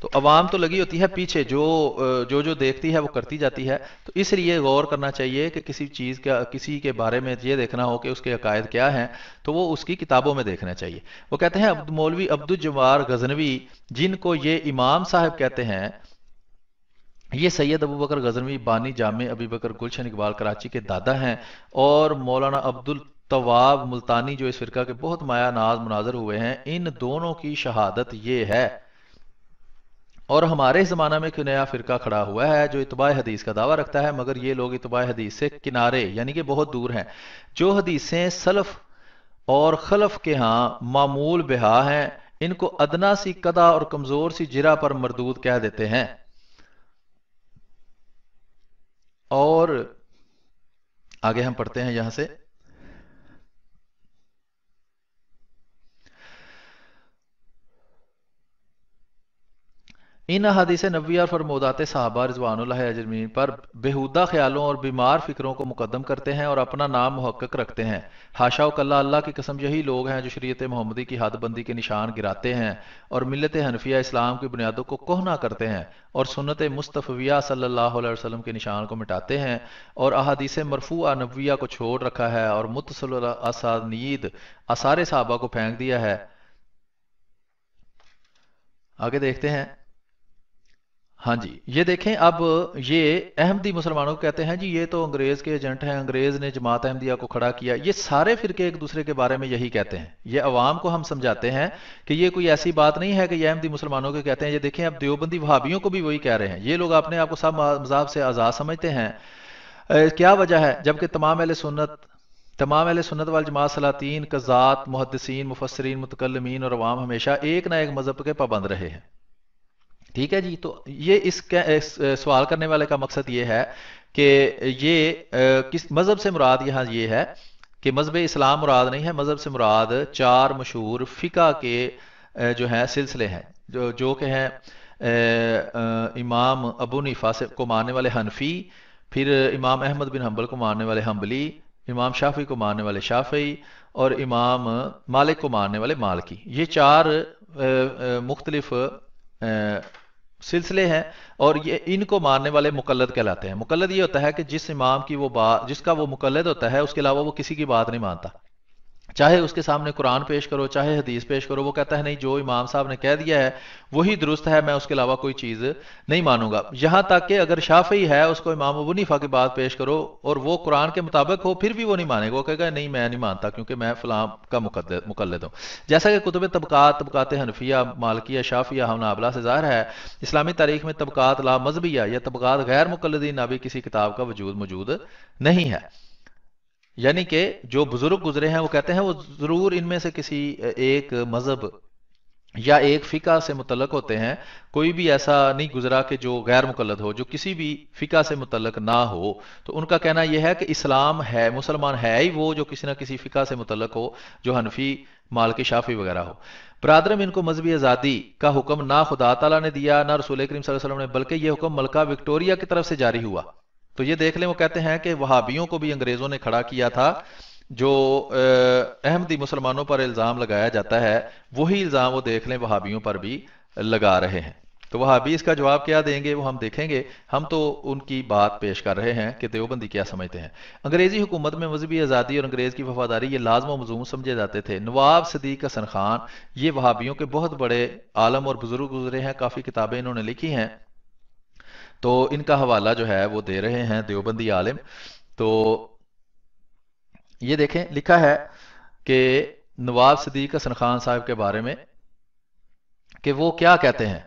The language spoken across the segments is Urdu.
تو عوام تو لگی ہوتی ہے پیچھے، جو دیکھتی ہے وہ کرتی جاتی ہے. تو اس لیے غور کرنا چاہیے کہ کسی چیز کا، کسی کے بارے میں یہ دیکھنا ہو کہ اس کے عقائد کیا ہیں تو وہ اس کی کتابوں میں دیکھنا چاہیے. وہ کہتے ہیں مولوی عبد الجبار غزنوی، جن کو یہ امام صاحب کہتے ہیں، یہ سید ابو بکر غزنوی بانی جامع ابی بکر گلشن اقبال کراچی کے دادا ہیں، اور مولانا عبد الطواب ملتانی جو اس فرقہ کے بہت مایہ ناز مناظر ہوئے ہیں، ان دونوں کی شہادت یہ ہے. اور ہمارے زمانہ میں ایک نیا فرقہ کھڑا ہوا ہے جو اتباع حدیث کا دعویٰ رکھتا ہے، مگر یہ لوگ اتباع حدیث سے کنارے یعنی کہ بہت دور ہیں. جو حدیثیں سلف اور خلف کے ہاں معمول بہا ہیں، ان کو ادنا سی قدع اور کمزور سی جرح پر مردود کہہ دیتے ہیں. اور آگے ہم پڑھتے ہیں یہاں سے. ان احادیث نبوی اور فرمودات صحابہ رضوان اللہ اجمعین پر بےہودہ خیالوں اور بیمار فکروں کو مقدم کرتے ہیں اور اپنا نام محقق رکھتے ہیں. حاشا و کلا، اللہ کی قسم یہی لوگ ہیں جو شریعت محمدی کی حد بندی کے نشان گراتے ہیں اور ملت حنفیہ اسلام کی بنیادوں کو کہنا کرتے ہیں اور سنت مصطفیہ صلی اللہ علیہ وسلم کے نشان کو مٹاتے ہیں اور احادیث مرفوعہ نبویہ کو چھوڑ رکھا ہے اور متصل اسانید آثار صحابہ کو پھینک دیا ہے. آگے دیکھتے ہیں. ہاں جی، یہ دیکھیں اب یہ احمدی مسلمانوں کو کہتے ہیں جی یہ تو انگریز کے ایجنٹ ہیں، انگریز نے جماعت احمدیہ کو کھڑا کیا. یہ سارے فرقے ایک دوسرے کے بارے میں یہی کہتے ہیں. یہ عوام کو ہم سمجھاتے ہیں کہ یہ کوئی ایسی بات نہیں ہے کہ یہ احمدی مسلمانوں کو کہتے ہیں. یہ دیکھیں اب دیوبندی وہابیوں کو بھی وہی کہہ رہے ہیں. یہ لوگ اپنے آپ کو سب مذاہب سے آزاد سمجھتے ہیں. کیا وجہ ہے؟ جبکہ تمام اہل سنت والجماعت سلاطین، قضات، محدثین، مفسرین، متکلمین اور عوام ہمیشہ ایک نہ ایک مذہب کے پابند رہے ہیں. ٹھیک ہے جی. تو یہ اس سوال کرنے والے کا مقصد یہ ہے کہ یہ کس مذہب سے مراد یہاں یہ ہے کہ مذہب اسلام مراد نہیں ہے. مذہب سے مراد چار مشہور فقہ کے جو ہیں سلسلے ہیں، جو کہ ہیں امام ابو حنیفہ کو ماننے والے حنفی، پھر امام احمد بن حنبل کو ماننے والے حنبلی، امام شافعی کو ماننے والے شافعی، اور امام مالک کو ماننے والے مالکی. یہ چار مختلف سلسلے ہیں اور یہ ان کو ماننے والے مقلد کہلاتے ہیں. مقلد یہ ہوتا ہے کہ جس امام کی وہ بات، جس کا وہ مقلد ہوتا ہے، اس کے علاوہ وہ کسی کی بات نہیں مانتا. چاہے اس کے سامنے قرآن پیش کرو، چاہے حدیث پیش کرو، وہ کہتا ہے نہیں جو امام صاحب نے کہہ دیا ہے وہی درست ہے، میں اس کے علاوہ کوئی چیز نہیں مانوں گا. یہاں تک کہ اگر شافعی ہے اس کو امام ابو حنیفہ کی بات پیش کرو اور وہ قرآن کے مطابق ہو پھر بھی وہ نہیں مانے گا. وہ کہے گا نہیں میں نہیں مانتا کیونکہ میں فلاں کا مقلد ہوں. جیسا کہ کتب طبقات حنفیہ، مالکیہ، شافعیہ، حنابلہ سے ظاہر ہے، اسلامی تاریخ میں طبقات لا مذہبیہ یا طبقات غیر مقلدین بھی کسی کتاب کا وجود موجود نہیں ہے. یعنی کہ جو بزرگ گزرے ہیں وہ کہتے ہیں وہ ضرور ان میں سے کسی ایک مذہب یا ایک فقہ سے متعلق ہوتے ہیں. کوئی بھی ایسا نہیں گزرا کہ جو غیر مقلد ہو، جو کسی بھی فقہ سے متعلق نہ ہو. تو ان کا کہنا یہ ہے کہ اسلام ہے، مسلمان ہے ہی وہ جو کسی نہ کسی فقہ سے متعلق ہو، جو حنفی، مالکی، شافعی وغیرہ ہو. برادرم، ان کو مذہبی آزادی کا حکم نہ خدا تعالیٰ نے دیا نہ رسول کریم صلی اللہ علیہ وسلم نے، بلکہ یہ حکم ملکہ وکٹوریہ کی طرف سے جاری ہوا. تو یہ دیکھ لیں، وہ کہتے ہیں کہ وہابیوں کو بھی انگریزوں نے کھڑا کیا تھا. جو احمدی مسلمانوں پر الزام لگایا جاتا ہے وہی الزام وہ دیکھ لیں وہابیوں پر بھی لگا رہے ہیں. تو وہابی اس کا جواب کیا دیں گے وہ ہم دیکھیں گے. ہم تو ان کی بات پیش کر رہے ہیں کہ دیوبندی کیا سمجھتے ہیں. انگریزی حکومت میں مذہبی آزادی اور انگریز کی وفاداری یہ لازم و ملزوم سمجھے جاتے تھے. نواب صدیق حسن خان یہ وہابیوں کے بہت بڑے عالم اور بزرگ گزرے ہیں، کافی کتابیں انہوں نے لکھی ہیں. تو ان کا حوالہ جو ہے وہ دے رہے ہیں دیوبندی عالم. تو یہ دیکھیں لکھا ہے کہ نواب صدیق حسن خان صاحب کے بارے میں کہ وہ کیا کہتے ہیں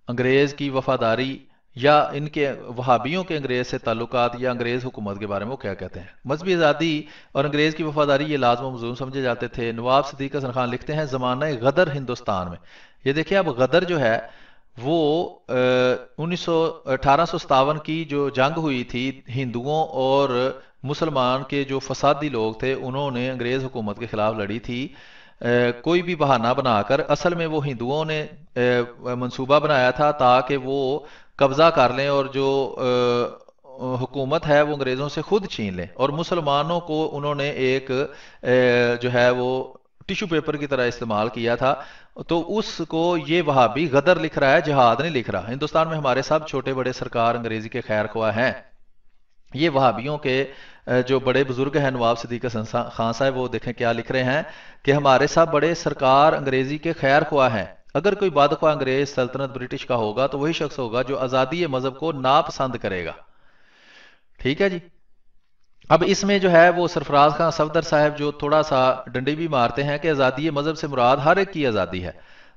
انگریز کی وفاداری یا ان کے وہابیوں کے انگریز سے تعلقات یا انگریز حکومت کے بارے میں وہ کیا کہتے ہیں. مذہبی آزادی اور انگریز کی وفاداری یہ لازم و ملزوم سمجھے جاتے تھے. نواب صدیق حسن خان لکھتے ہیں زمانہ غدر ہندوستان میں. یہ دیکھیں اب غدر جو ہے وہ 1857 کی جو جنگ ہوئی تھی ہندوؤں اور مسلمان کے جو فسادی لوگ تھے انہوں نے انگریز حکومت کے خلاف لڑی تھی. کوئی بھی بہانہ بنا کر، اصل میں وہ ہندوؤں نے منصوبہ بنایا تھا تاکہ وہ قبضہ کر لیں اور جو حکومت ہے وہ انگریزوں سے خود چھین لیں، اور مسلمانوں کو انہوں نے ایک جو ہے وہ ٹیشو پیپر کی طرح استعمال کیا تھا. تو اس کو یہ وہابی غدر لکھ رہا ہے، جہاد نہیں لکھ رہا۔ ہندوستان میں ہمارے سب چھوٹے بڑے سرکار انگریزی کے خیر خواہ ہیں، یہ وہابیوں کے جو بڑے بزرگ ہیں نواب صدیق حسن خان صاحب، وہ دیکھیں کیا لکھ رہے ہیں کہ ہمارے سب بڑے سرکار انگریزی کے خیر خواہ ہیں، اگر کوئی بدخواہ انگریز سلطنت برٹش کا ہوگا تو وہی شخص ہوگا جو آزادی مذہب کو ناپسند کرے گا۔ ٹھیک ہے جی۔ اب اس میں جو ہے وہ سرفراز خان صفدر صاحب جو تھوڑا سا ڈنڈی بھی مارتے ہیں کہ آزادی مذہب سے مراد ہر ایک کی آزادی ہے،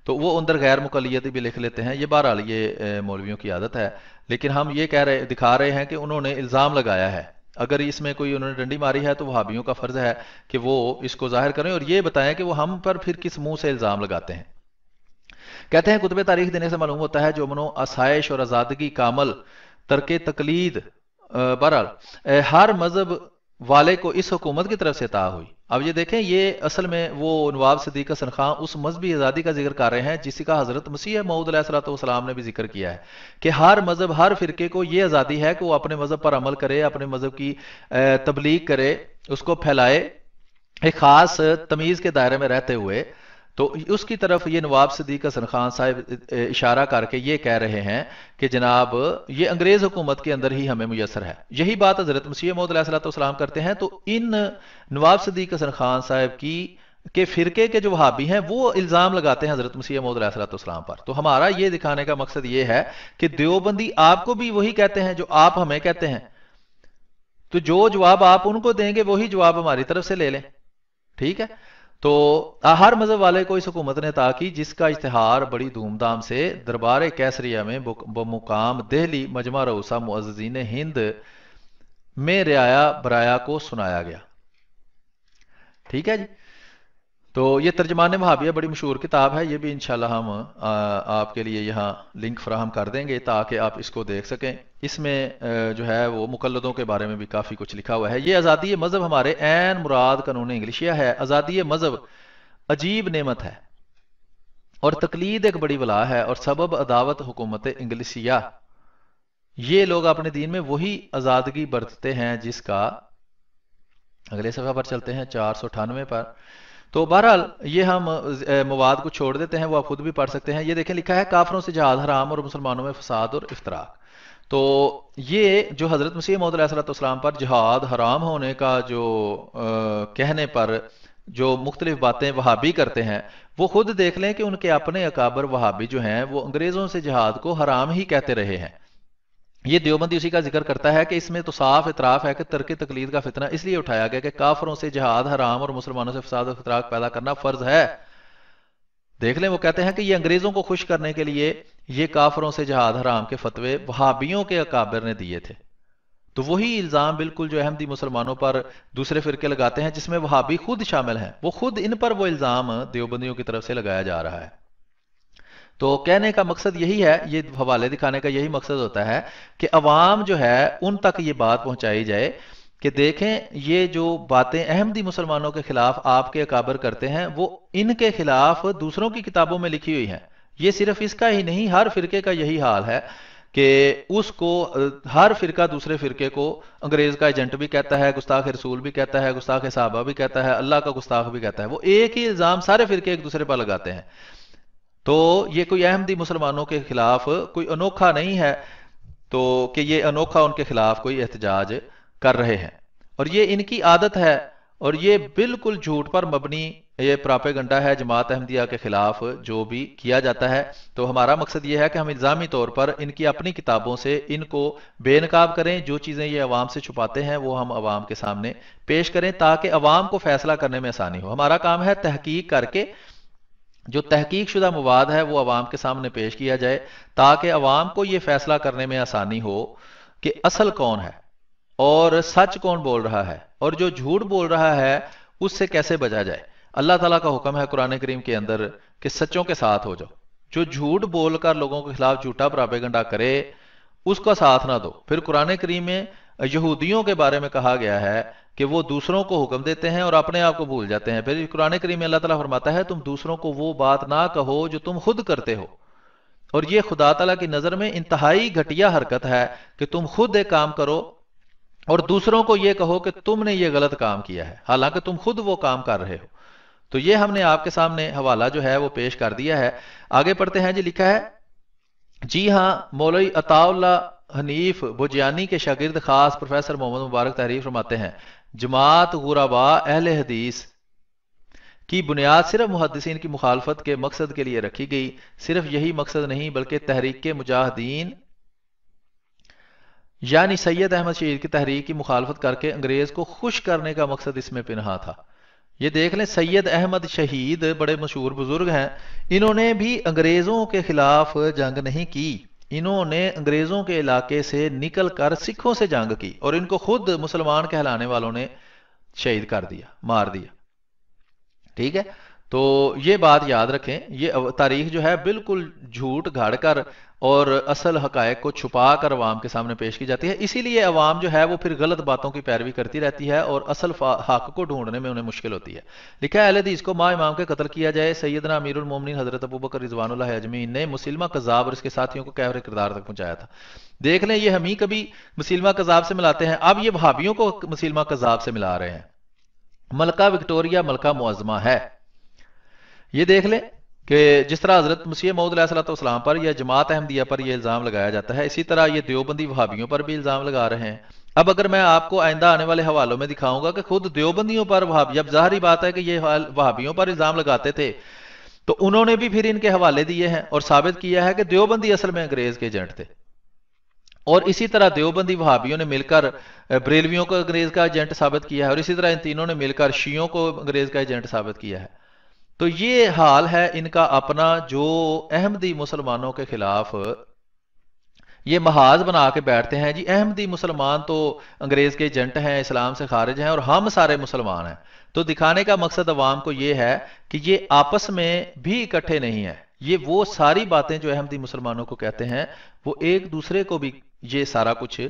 تو وہ اندر غیر مقلیتی بھی لکھ لیتے ہیں۔ یہ بہرحال یہ مولویوں کی عادت ہے، لیکن ہم یہ دکھا رہے ہیں کہ انہوں نے الزام لگایا ہے، اگر اس میں کوئی انہوں نے ڈنڈی ماری ہے تو وہابیوں کا فرض ہے کہ وہ اس کو ظاہر کریں اور یہ بتائیں کہ وہ ہم پر پھر کس منہ سے الزام لگاتے ہیں۔ کہتے ہیں کتب تاریخ دینے سے معلوم ہوتا ہے جو امن و آسائش اور آزادگی کا عمل ترک تقلید بہرحال ہر مذہب والے کو اس حکومت کی طرف سے عطا ہوئی۔ اب یہ دیکھیں، یہ اصل میں وہ نواب صدیق حسن خان اس مذہبی آزادی کا ذکر کر رہے ہیں جس کا حضرت مسیح موعود علیہ الصلوۃ والسلام نے بھی ذکر کیا ہے کہ ہر مذہب ہر فرقے کو یہ آزادی ہے کہ وہ اپنے مذہب پر عمل کرے، اپنے مذہب کی تبلیغ کرے، اس کو پھیلائے ایک خاص تمیز کے دائرے میں رہتے ہوئے۔ تو اس کی طرف یہ نواب صدیق حسن خان صاحب اشارہ کر کے یہ کہہ رہے ہیں کہ جناب یہ انگریز حکومت کے اندر ہی ہمیں میسر ہے۔ یہی بات حضرت مسیح موعود علیہ الصلوۃ والسلام کرتے ہیں، تو ان نواب صدیق حسن خان صاحب کے فرقے کے جو وہابی ہیں وہ الزام لگاتے ہیں حضرت مسیح موعود علیہ الصلوۃ والسلام پر۔ تو ہمارا یہ دکھانے کا مقصد یہ ہے کہ دیوبندی آپ کو بھی وہی کہتے ہیں جو آپ ہمیں کہتے ہیں، تو جو جواب آپ ان کو دیں گے وہی جواب ہماری طرف سے لے لیں۔ ٹھیک ہے، تو ہر مذہب والے کو اس حکومت نے عطا کی جس کا اشتہار بڑی دھوم دھام سے دربار کیسریہ میں بمقام دہلی مجمع رؤسا معززین ہند میں رعایا برایا کو سنایا گیا۔ ٹھیک ہے جی۔ تو یہ ترجمان وہابیہ بڑی مشہور کتاب ہے، یہ بھی انشاءاللہ ہم آپ کے لیے یہاں لنک فراہم کر دیں گے تاکہ آپ اس کو دیکھ سکیں۔ اس میں جو ہے وہ مقلدوں کے بارے میں بھی کافی کچھ لکھا ہوا ہے۔ یہ آزادی مذہب ہمارے عین مراد قانون انگلشیہ ہے۔ آزادی مذہب عجیب نعمت ہے اور تقلید ایک بڑی بلا ہے اور سبب عداوت حکومت انگلشیہ۔ یہ لوگ اپنے دین میں وہی آزادگی برتتے ہیں جس کا، اگلے صفحہ پر چلتے ہیں 498 پر۔ تو بہرحال یہ ہم مواد کو چھوڑ دیتے ہیں، وہ آپ خود بھی پڑھ سکتے ہیں۔ یہ دیکھیں لکھا ہے کافروں سے جہاد حرام اور مسلمانوں میں فساد اور افتراق۔ تو یہ جو حضرت مسیح موعود علیہ الصلوۃ والسلام پر جہاد حرام ہونے کا جو کہنے پر جو مختلف باتیں وہابی کرتے ہیں، وہ خود دیکھ لیں کہ ان کے اپنے اکابر وہابی جو ہیں وہ انگریزوں سے جہاد کو حرام ہی کہتے رہے ہیں۔ یہ دیوبندی اسی کا ذکر کرتا ہے کہ اس میں تو صاف اعتراف ہے کہ ترک تقلید کا فتنہ اس لیے اٹھایا گیا کہ کافروں سے جہاد حرام اور مسلمانوں سے فساد و افتراق پیدا کرنا فرض ہے۔ دیکھ لیں، وہ کہتے ہیں کہ یہ انگریزوں کو خوش کرنے کے لیے یہ کافروں سے جہاد حرام کے فتوے وہابیوں کے اکابر نے دیے تھے۔ تو وہی الزام بالکل جو احمدی مسلمانوں پر دوسرے فرقے لگاتے ہیں جس میں وہابی خود شامل ہیں، وہ خود ان پر وہ الزام دیوبندیوں کی طرف سے لگایا جا رہا ہے۔ تو کہنے کا مقصد یہی ہے، یہ حوالے دکھانے کا یہی مقصد ہوتا ہے کہ عوام جو ہے ان تک یہ بات پہنچائی جائے کہ دیکھیں یہ جو باتیں احمدی مسلمانوں کے خلاف آپ کے اکابر کرتے ہیں وہ ان کے خلاف دوسروں کی کتابوں میں لکھی ہوئی ہیں۔ یہ صرف اس کا ہی نہیں، ہر فرقے کا یہی حال ہے کہ اس کو ہر فرقہ دوسرے فرقے کو انگریز کا ایجنٹ بھی کہتا ہے، گستاخ رسول بھی کہتا ہے، گستاخ صحابہ بھی کہتا ہے، اللہ کا گستاخ بھی کہتا ہے۔ وہ ایک ہی الزام سارے فرقے ایک دوسرے پر لگاتے ہیں۔ تو یہ کوئی احمدی مسلمانوں کے خلاف کوئی انوکھا نہیں ہے، تو کہ یہ انوکھا ان کے خلاف کوئی احتجاج کر رہے ہیں، اور یہ ان کی عادت ہے، اور یہ بالکل جھوٹ پر مبنی یہ پراپیگنڈا ہے جماعت احمدیہ کے خلاف جو بھی کیا جاتا ہے۔ تو ہمارا مقصد یہ ہے کہ ہم الزامی طور پر ان کی اپنی کتابوں سے ان کو بے نقاب کریں، جو چیزیں یہ عوام سے چھپاتے ہیں وہ ہم عوام کے سامنے پیش کریں تاکہ عوام کو فیصلہ کرنے میں آسانی ہو۔ ہمارا کام ہے تحقیق کر کے جو تحقیق شدہ مواد ہے وہ عوام کے سامنے پیش کیا جائے تاکہ عوام کو یہ فیصلہ کرنے میں آسانی ہو کہ اصل کون ہے اور سچ کون بول رہا ہے، اور جو جھوٹ بول رہا ہے اس سے کیسے بچا جائے۔ اللہ تعالیٰ کا حکم ہے قرآن کریم کے اندر کہ سچوں کے ساتھ ہو جاؤ۔ جو جھوٹ بول کر لوگوں کے خلاف جھوٹا پراپیگنڈا کرے اس کا ساتھ نہ دو۔ پھر قرآن کریم میں یہودیوں کے بارے میں کہا گیا ہے کہ وہ دوسروں کو حکم دیتے ہیں اور اپنے آپ کو بھول جاتے ہیں۔ پھر قرآن کریم میں اللہ تعالیٰ فرماتا ہے تم دوسروں کو وہ بات نہ کہو جو تم خود کرتے ہو، اور یہ خدا تعالیٰ کی نظر میں انتہائی گھٹیا حرکت ہے کہ تم خود ایک کام کرو اور دوسروں کو یہ کہو کہ تم نے یہ غلط کام کیا ہے، حالانکہ تم خود وہ کام کر رہے ہو۔ تو یہ ہم نے آپ کے سامنے حوالہ جو ہے وہ پیش کر دیا ہے. آگے پڑھتے ہیں جی. لکھا ہے جی ہاں مولوی عطا اللہ حنیف بوجیانی کے شاگرد خاص پروفیسر محمد مبارک تحریر فرماتے ہیں جماعت غربا اہل حدیث کی بنیاد صرف محدثین کی مخالفت کے مقصد کے لیے رکھی گئی. صرف یہی مقصد نہیں بلکہ تحریک مجاہدین یعنی سید احمد شہید کی تحریک کی مخالفت کر کے انگریز کو خوش کرنے کا مقصد اس میں پنہاں تھا. یہ دیکھ لیں سید احمد شہید بڑے مشہور بزرگ ہیں. انہوں نے بھی انگریزوں کے خلاف جنگ نہیں کی. انہوں نے انگریزوں کے علاقے سے نکل کر سکھوں سے جنگ کی اور ان کو خود مسلمان کہلانے والوں نے شہید کر دیا, مار دیا. ٹھیک ہے, تو یہ بات یاد رکھیں. یہ تاریخ جو ہے بالکل جھوٹ گھڑ کر اور اصل حقائق کو چھپا کر عوام کے سامنے پیش کی جاتی ہے. اسی لیے عوام جو ہے وہ پھر غلط باتوں کی پیروی کرتی رہتی ہے اور اصل حق کو ڈھونڈنے میں انہیں مشکل ہوتی ہے. لکھا ہے اہل حدیث کو ماں امام کے قتل کیا جائے. سیدنا امیر المومنین حضرت ابوبکر رضوان اللہ اجمعین نے مسلمہ کذاب اور اس کے ساتھیوں کو کیفر کردار تک پہنچایا تھا. دیکھ لیں یہ ہم ہی کبھی مسلمہ کذاب سے ملاتے ہیں, اب یہ وہابیوں کو مسلمہ کذاب سے ملا رہے ہیں. ملکہ وکٹوریہ ملکہ معظمہ ہے. یہ دیکھ لیں کہ جس طرح حضرت مسیح موعود علیہ السلام پر یا جماعت احمدیہ پر یہ الزام لگایا جاتا ہے, اسی طرح یہ دیوبندی وہابیوں پر بھی الزام لگا رہے ہیں. اب اگر میں آپ کو آئندہ آنے والے حوالوں میں دکھاؤں گا کہ خود دیوبندیوں پر وہابی, اب ظاہری بات ہے کہ یہ وہابیوں پر الزام لگاتے تھے تو انہوں نے بھی پھر ان کے حوالے دیے ہیں اور ثابت کیا ہے کہ دیوبندی اصل میں انگریز کے ایجنٹ تھے. اور اسی طرح دیوبندی وہابیوں نے مل کر بریلویوں کو انگریز کا ایجنٹ ثابت کیا ہے اور اسی طرح ان تینوں نے مل کر شیعوں کو انگریز کا ایجنٹ ثابت کیا ہے. تو یہ حال ہے ان کا اپنا جو احمدی مسلمانوں کے خلاف یہ محاذ بنا کے بیٹھتے ہیں. جی احمدی مسلمان تو انگریز کے ایجنٹ ہیں, اسلام سے خارج ہیں اور ہم سارے مسلمان ہیں. تو دکھانے کا مقصد عوام کو یہ ہے کہ یہ آپس میں بھی اکٹھے نہیں ہیں. یہ وہ ساری باتیں جو احمدی مسلمانوں کو کہتے ہیں وہ ایک دوسرے کو بھی یہ سارا کچھ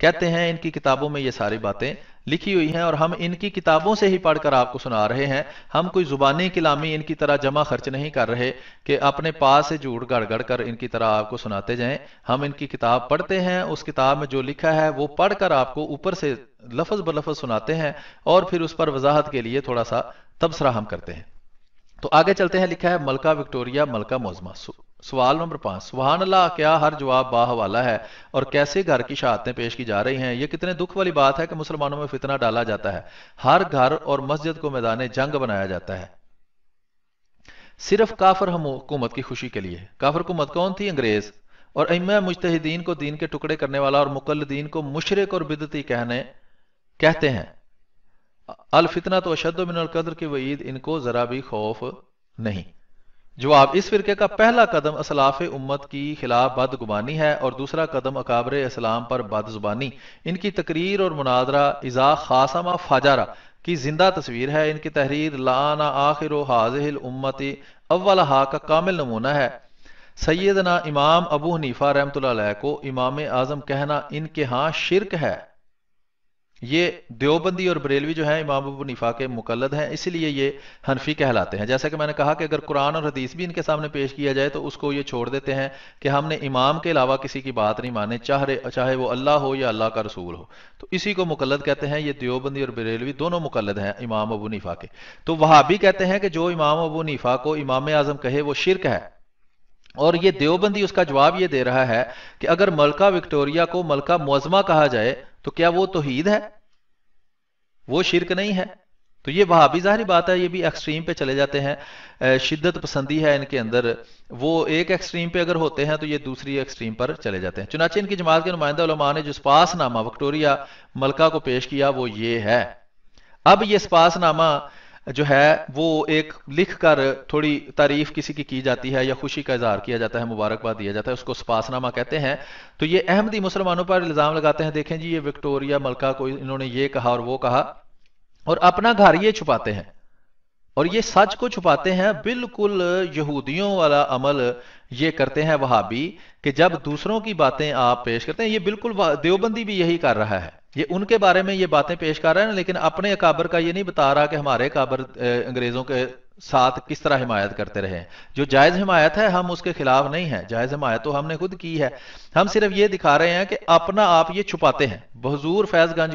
کہتے ہیں. ان کی کتابوں میں یہ ساری باتیں لکھی ہوئی ہیں اور ہم ان کی کتابوں سے ہی پڑھ کر آپ کو سنا رہے ہیں. ہم کوئی زبانی کلامی ان کی طرح جمع خرچ نہیں کر رہے کہ اپنے پاس سے جھوٹ گڑ گڑ کر ان کی طرح آپ کو سناتے جائیں. ہم ان کی کتاب پڑھتے ہیں, اس کتاب میں جو لکھا ہے وہ پڑھ کر آپ کو اوپر سے لفظ بلفظ سناتے ہیں اور پھر اس پر وضاحت کے لیے تھوڑا سا تبصرہ ہم کرتے ہیں. تو آگے چلتے ہیں. لکھا ہے ملکہ وکٹوریہ ملکہ معظمہ. سوال نمبر 5, سبحان اللہ, کیا ہر جواب با حوالہ ہے اور کیسے گھر کی شہادتیں پیش کی جا رہی ہیں. یہ کتنے دکھ والی بات ہے کہ مسلمانوں میں فتنہ ڈالا جاتا ہے, ہر گھر اور مسجد کو میدان جنگ بنایا جاتا ہے صرف کافر حکومت کی خوشی کے لیے. کافر حکومت کون تھی؟ انگریز. اور ائمہ مجتہدین کو دین کے ٹکڑے کرنے والا اور مقلدین کو مشرک اور بدعتی کہتے ہیں. الفتنہ تو اشد من القتل کی وعید ان کو ذرا بھی خوف نہیں. جواب, اس فرقے کا پہلا قدم اسلاف امت کی خلاف بدگمانی ہے اور دوسرا قدم اکابر اسلام پر بد زبانی. ان کی تقریر اور مناظرہ اذا خاصما فاجرہ کی زندہ تصویر ہے. ان کی تحریر لعن آخر حاذہ الامت اولہا کا کامل نمونہ ہے. سیدنا امام ابو حنیفہ رحمۃ اللہ علیہ کو امام اعظم کہنا ان کے ہاں شرک ہے. یہ دیوبندی اور بریلوی جو ہیں امام ابو حنیفہ کے مقلد ہیں, اس لیے یہ حنفی کہلاتے ہیں. جیسا کہ میں نے کہا کہ اگر قرآن اور حدیث بھی ان کے سامنے پیش کیا جائے تو اس کو یہ چھوڑ دیتے ہیں کہ ہم نے امام کے علاوہ کسی کی بات نہیں مانے, چاہے وہ اللہ ہو یا اللہ کا رسول ہو. تو اسی کو مقلد کہتے ہیں. یہ دیوبندی اور بریلوی دونوں مقلد ہیں امام ابو حنیفہ کے. تو وہابی کہتے ہیں کہ جو امام ابو حنیفہ کو امام اعظم کہے وہ شرک ہے. اور یہ دیوبندی اس کا جواب یہ دے رہا ہے کہ اگر ملکہ وکٹوریہ کو ملکہ معظمہ کہا جائے تو کیا وہ توحید ہے؟ وہ شرک نہیں ہے. تو یہ وہابی ظاہری بات ہے یہ بھی ایکسٹریم پہ چلے جاتے ہیں, شدت پسندی ہے ان کے اندر. وہ ایک ایکسٹریم پہ اگر ہوتے ہیں تو یہ دوسری ایکسٹریم پر چلے جاتے ہیں. چنانچہ ان کی جماعت کے نمائندہ علماء نے جو سپاس نامہ وکٹوریہ ملکہ کو پیش کیا وہ یہ ہے. اب یہ سپاس نامہ جو ہے وہ ایک لکھ کر تھوڑی تعریف کسی کی جاتی ہے یا خوشی کا اظہار کیا جاتا ہے, مبارکباد دیا جاتا ہے, اس کو سپاس نامہ کہتے ہیں. تو یہ احمدی مسلمانوں پر الزام لگاتے ہیں, دیکھیں جی یہ وکٹوریہ ملکہ کو انہوں نے یہ کہا اور وہ کہا, اور اپنا گھر یہ چھپاتے ہیں اور یہ سچ کو چھپاتے ہیں. بالکل یہودیوں والا عمل یہ کرتے ہیں وہابی کہ جب دوسروں کی باتیں آپ پیش کرتے ہیں, یہ بالکل دیوبندی بھی یہی کر رہا ہے. یہ ان کے بارے میں یہ باتیں پیش کر رہا ہے لیکن اپنے اکابر کا یہ نہیں بتا رہا کہ ہمارے اکابر انگریزوں کے ساتھ کس طرح حمایت کرتے رہے ہیں. جو جائز حمایت ہے ہم اس کے خلاف نہیں ہیں, جائز حمایت تو ہم نے خود کی ہے. ہم صرف یہ دکھا رہے ہیں کہ اپنا آپ یہ چھپاتے ہیں. حضور فیض گنج